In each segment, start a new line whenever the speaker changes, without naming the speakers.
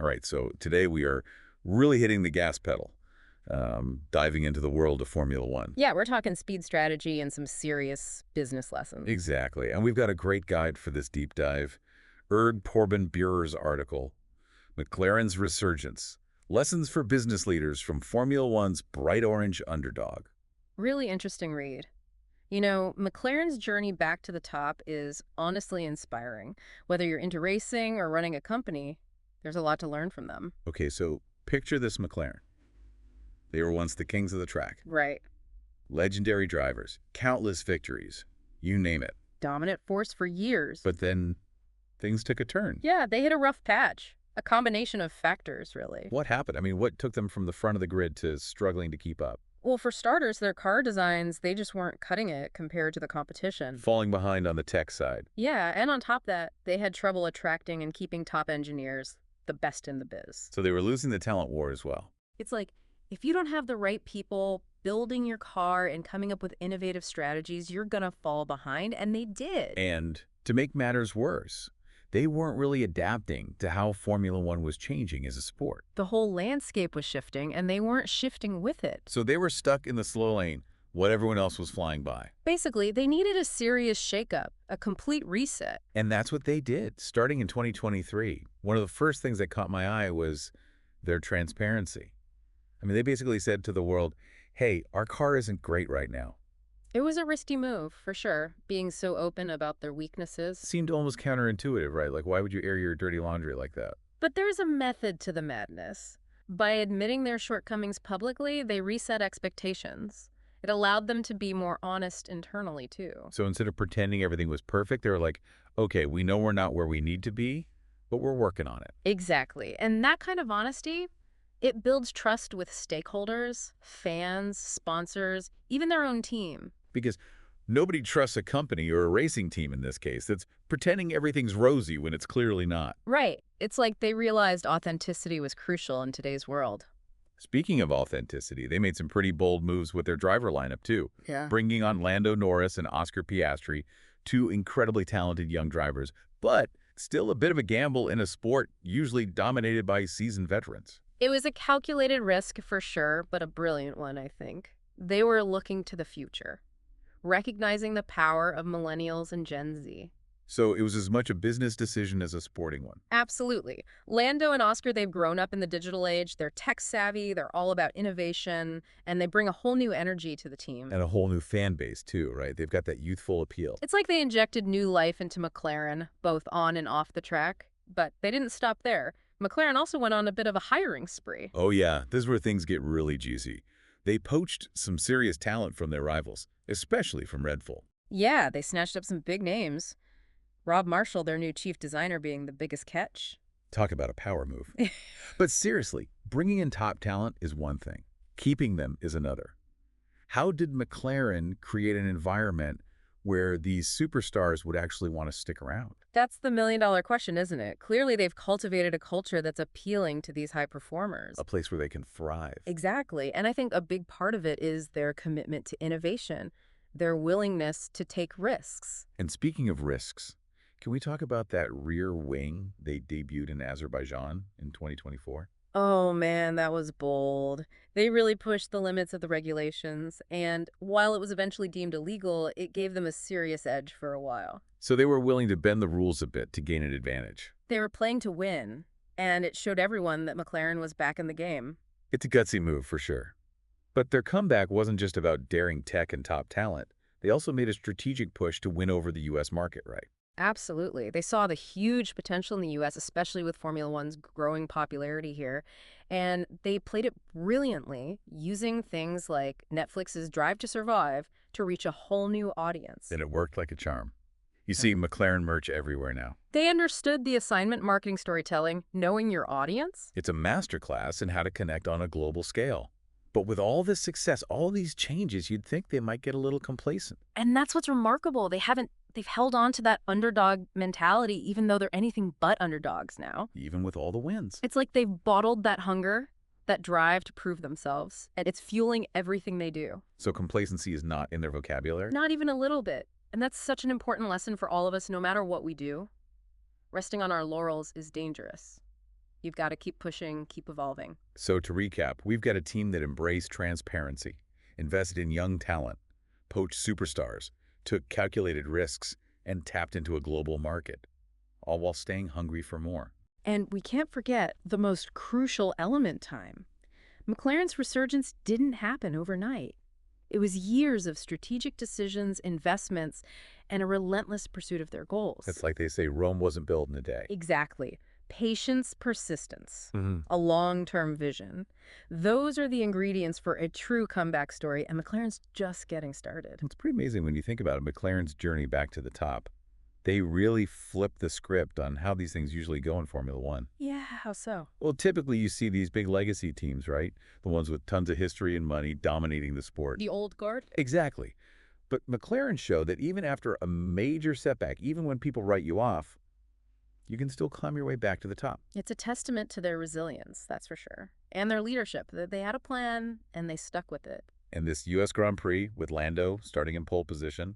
All right, so today we are really hitting the gas pedal, diving into the world of Formula One.
Yeah, we're talking speed strategy and some serious business lessons.
Exactly, and we've got a great guide for this deep dive. Erd Porben-Buerer's article, McLaren's Resurgence, Lessons for Business Leaders from Formula One's Bright Orange Underdog.
Really interesting read. You know, McLaren's journey back to the top is honestly inspiring. Whether you're into racing or running a company, there's a lot to learn from them.
Okay, so picture this McLaren. They were once the kings of the track.
Right.
Legendary drivers, countless victories, you name it.
Dominant force for years.
But then things took a turn.
Yeah, they hit a rough patch. A combination of factors, really.
What happened? I mean, what took them from the front of the grid to struggling to keep up?
Well, for starters, their car designs, they just weren't cutting it compared to the competition.
Falling behind on the tech side.
Yeah, and on top of that, they had trouble attracting and keeping top engineers, the best in the biz.
So they were losing the talent war as well.
It's like, if you don't have the right people building your car and coming up with innovative strategies, you're gonna fall behind, and they did.
And to make matters worse, they weren't really adapting to how Formula One was changing as a sport.
The whole landscape was shifting, and they weren't shifting with it.
So they were stuck in the slow lane, what everyone else was flying by.
Basically, they needed a serious shakeup, a complete reset.
And that's what they did, starting in 2023. One of the first things that caught my eye was their transparency. I mean, they basically said to the world, hey, our car isn't great right now.
It was a risky move, for sure, being so open about their weaknesses.
Seemed almost counterintuitive, right? Like, why would you air your dirty laundry like that?
But there's a method to the madness. By admitting their shortcomings publicly, they reset expectations. It allowed them to be more honest internally, too.
So instead of pretending everything was perfect, they were like, okay, we know we're not where we need to be, but we're working on it.
Exactly. And that kind of honesty, it builds trust with stakeholders, fans, sponsors, even their own team.
Because nobody trusts a company or a racing team in this case that's pretending everything's rosy when it's clearly not.
Right. It's like they realized authenticity was crucial in today's world.
Speaking of authenticity, they made some pretty bold moves with their driver lineup, too.
Yeah.
Bringing on Lando Norris and Oscar Piastri, two incredibly talented young drivers, but still a bit of a gamble in a sport usually dominated by seasoned veterans.
It was a calculated risk for sure, but a brilliant one, I think. They were looking to the future, recognizing the power of millennials and Gen Z.
So it was as much a business decision as a sporting one.
Absolutely. Lando and Oscar, they've grown up in the digital age. They're tech savvy, they're all about innovation, and they bring a whole new energy to the team.
And a whole new fan base, too, right? They've got that youthful appeal.
It's like they injected new life into McLaren, both on and off the track. But they didn't stop there. McLaren also went on a bit of a hiring spree.
Oh yeah, this is where things get really juicy. They poached some serious talent from their rivals, especially from Red Bull.
Yeah, they snatched up some big names. Rob Marshall, their new chief designer, being the biggest catch.
Talk about a power move. But seriously, bringing in top talent is one thing. Keeping them is another. How did McLaren create an environment where these superstars would actually want to stick around?
That's the million-dollar question, isn't it? Clearly, they've cultivated a culture that's appealing to these high performers.
A place where they can thrive.
Exactly. And I think a big part of it is their commitment to innovation, their willingness to take risks.
And speaking of risks, can we talk about that rear wing they debuted in Azerbaijan in 2024?
Oh man, that was bold. They really pushed the limits of the regulations, and while it was eventually deemed illegal, it gave them a serious edge for a while.
So they were willing to bend the rules a bit to gain an advantage.
They were playing to win, and it showed everyone that McLaren was back in the game.
It's a gutsy move for sure. But their comeback wasn't just about daring tech and top talent. They also made a strategic push to win over the U.S. market, right?
Absolutely. They saw the huge potential in the U.S., especially with Formula One's growing popularity here. And they played it brilliantly, using things like Netflix's Drive to Survive to reach a whole new audience.
And it worked like a charm. You see McLaren merch everywhere now.
They understood the assignment marketing storytelling, knowing your audience.
It's a masterclass in how to connect on a global scale. But with all this success, all these changes, you'd think they might get a little complacent.
And that's what's remarkable. They've held on to that underdog mentality, even though they're anything but underdogs now.
Even with all the wins.
It's like they've bottled that hunger, that drive to prove themselves, and it's fueling everything they do.
So complacency is not in their vocabulary?
Not even a little bit. And that's such an important lesson for all of us, no matter what we do. Resting on our laurels is dangerous. You've got to keep pushing, keep evolving.
So to recap, we've got a team that embraced transparency, invested in young talent, poached superstars, took calculated risks, and tapped into a global market, all while staying hungry for more.
And we can't forget the most crucial element: time. McLaren's resurgence didn't happen overnight. It was years of strategic decisions, investments, and a relentless pursuit of their goals.
It's like they say, Rome wasn't built in a day.
Exactly. Patience, persistence,
Mm-hmm.
a long-term vision. Those are the ingredients for a true comeback story, and McLaren's just getting started.
It's pretty amazing when you think about it, McLaren's journey back to the top. They really flipped the script on how these things usually go in Formula One.
Yeah, how so?
Well, typically you see these big legacy teams, right? The ones with tons of history and money dominating the sport.
The old guard?
Exactly. But McLaren showed that even after a major setback, even when people write you off, you can still climb your way back to the top.
It's a testament to their resilience, that's for sure. And their leadership, that they had a plan and they stuck with it.
And this U.S. Grand Prix with Lando starting in pole position,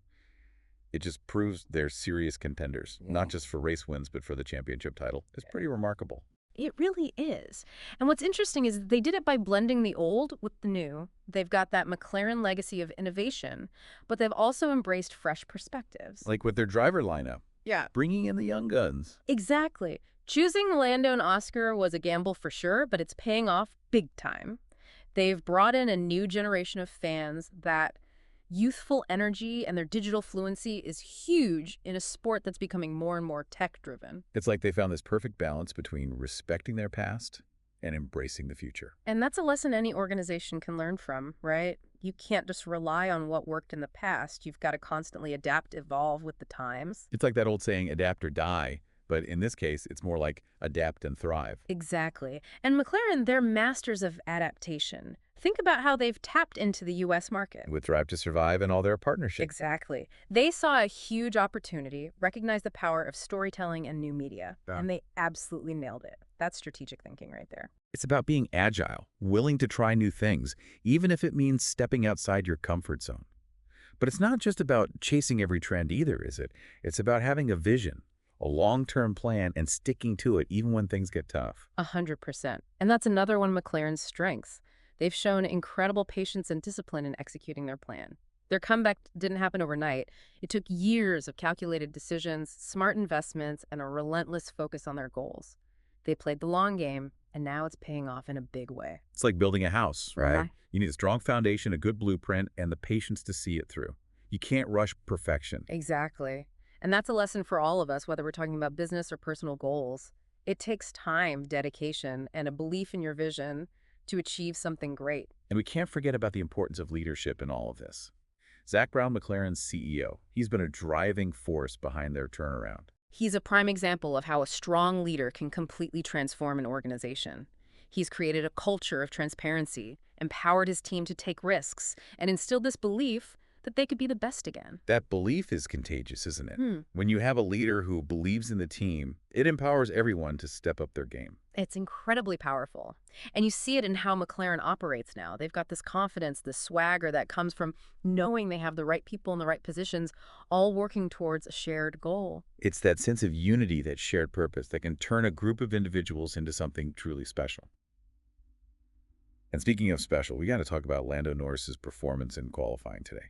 it just proves they're serious contenders, not just for race wins, but for the championship title. It's pretty remarkable.
It really is. And what's interesting is they did it by blending the old with the new. They've got that McLaren legacy of innovation, but they've also embraced fresh perspectives.
Like with their driver lineup,
Yeah.
bringing in the young guns.
Exactly. Choosing Lando and Oscar was a gamble for sure, but it's paying off big time. They've brought in a new generation of fans. That youthful energy and their digital fluency is huge in a sport that's becoming more and more tech-driven.
It's like they found this perfect balance between respecting their past and embracing the future.
And that's a lesson any organization can learn from, right? You can't just rely on what worked in the past. You've got to constantly adapt, evolve with the times.
It's like that old saying, adapt or die. But in this case, it's more like adapt and thrive.
Exactly. And McLaren, they're masters of adaptation. Think about how they've tapped into the U.S. market.
With Drive to Survive and all their partnerships.
Exactly. They saw a huge opportunity, recognized the power of storytelling and new media, and they absolutely nailed it. That's strategic thinking right there.
It's about being agile, willing to try new things, even if it means stepping outside your comfort zone. But it's not just about chasing every trend either, is it? It's about having a vision, a long-term plan, and sticking to it even when things get tough.
100%. And that's another one of McLaren's strengths. They've shown incredible patience and discipline in executing their plan. Their comeback didn't happen overnight. It took years of calculated decisions, smart investments, and a relentless focus on their goals. They played the long game, and now it's paying off in a big way.
It's like building a house, right?
Uh-huh.
You need a strong foundation, a good blueprint, and the patience to see it through. You can't rush perfection.
Exactly. And that's a lesson for all of us, whether we're talking about business or personal goals. It takes time, dedication, and a belief in your vision to achieve something great.
And we can't forget about the importance of leadership in all of this. Zach Brown, McLaren's CEO, he's been a driving force behind their turnaround.
He's a prime example of how a strong leader can completely transform an organization. He's created a culture of transparency, empowered his team to take risks, and instilled this belief that they could be the best again.
That belief is contagious, isn't it? When you have a leader who believes in the team, it empowers everyone to step up their game.
It's incredibly powerful. And you see it in how McLaren operates now. They've got this confidence, this swagger that comes from knowing they have the right people in the right positions, all working towards a shared goal.
It's that sense of unity, that shared purpose, that can turn a group of individuals into something truly special. And speaking of special, we got to talk about Lando Norris's performance in qualifying today.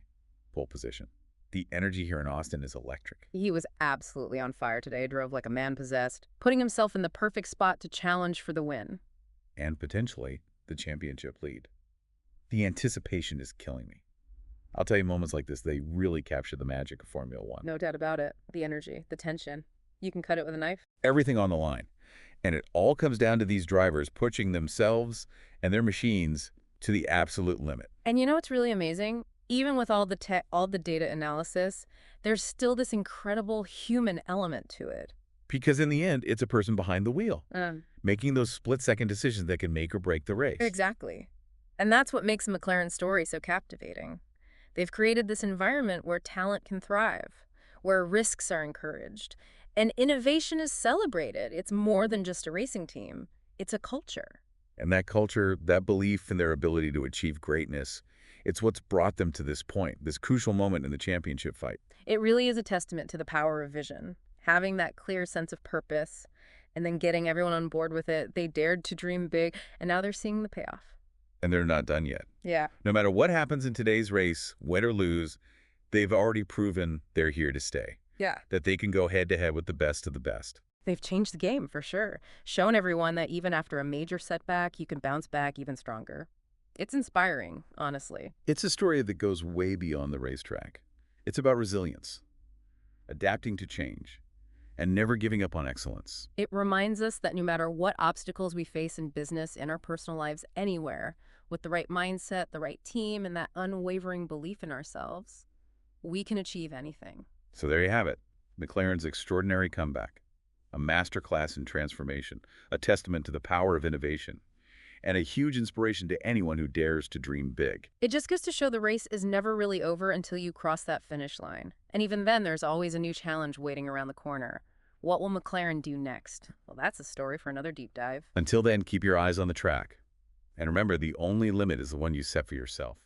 Pole position. The energy here in Austin is electric.
He was absolutely on fire today, drove like a man possessed, putting himself in the perfect spot to challenge for the win.
And potentially the championship lead. The anticipation is killing me. I'll tell you, moments like this, they really capture the magic of Formula One.
No doubt about it. The energy, the tension. You can cut it with a knife.
Everything on the line. And it all comes down to these drivers pushing themselves and their machines to the absolute limit.
And you know what's really amazing? Even with all the data analysis, there's still this incredible human element to it.
Because in the end, it's a person behind the wheel, making those split-second decisions that can make or break the race.
Exactly. And that's what makes McLaren's story so captivating. They've created this environment where talent can thrive, where risks are encouraged, and innovation is celebrated. It's more than just a racing team. It's a culture.
And that culture, that belief in their ability to achieve greatness, it's what's brought them to this point, this crucial moment in the championship fight.
It really is a testament to the power of vision, having that clear sense of purpose, and then getting everyone on board with it. They dared to dream big, and now they're seeing the payoff.
And they're not done yet.
Yeah.
No matter what happens in today's race, win or lose, they've already proven they're here to stay.
Yeah.
That they can go head-to-head with the best of the best.
They've changed the game, for sure. Shown everyone that even after a major setback, you can bounce back even stronger. It's inspiring, honestly.
It's a story that goes way beyond the racetrack. It's about resilience, adapting to change, and never giving up on excellence.
It reminds us that no matter what obstacles we face in business, in our personal lives, anywhere, with the right mindset, the right team, and that unwavering belief in ourselves, we can achieve anything.
So there you have it, McLaren's extraordinary comeback. A masterclass in transformation, a testament to the power of innovation, and a huge inspiration to anyone who dares to dream big.
It just goes to show the race is never really over until you cross that finish line. And even then, there's always a new challenge waiting around the corner. What will McLaren do next? Well, that's a story for another deep dive.
Until then, keep your eyes on the track. And remember, the only limit is the one you set for yourself.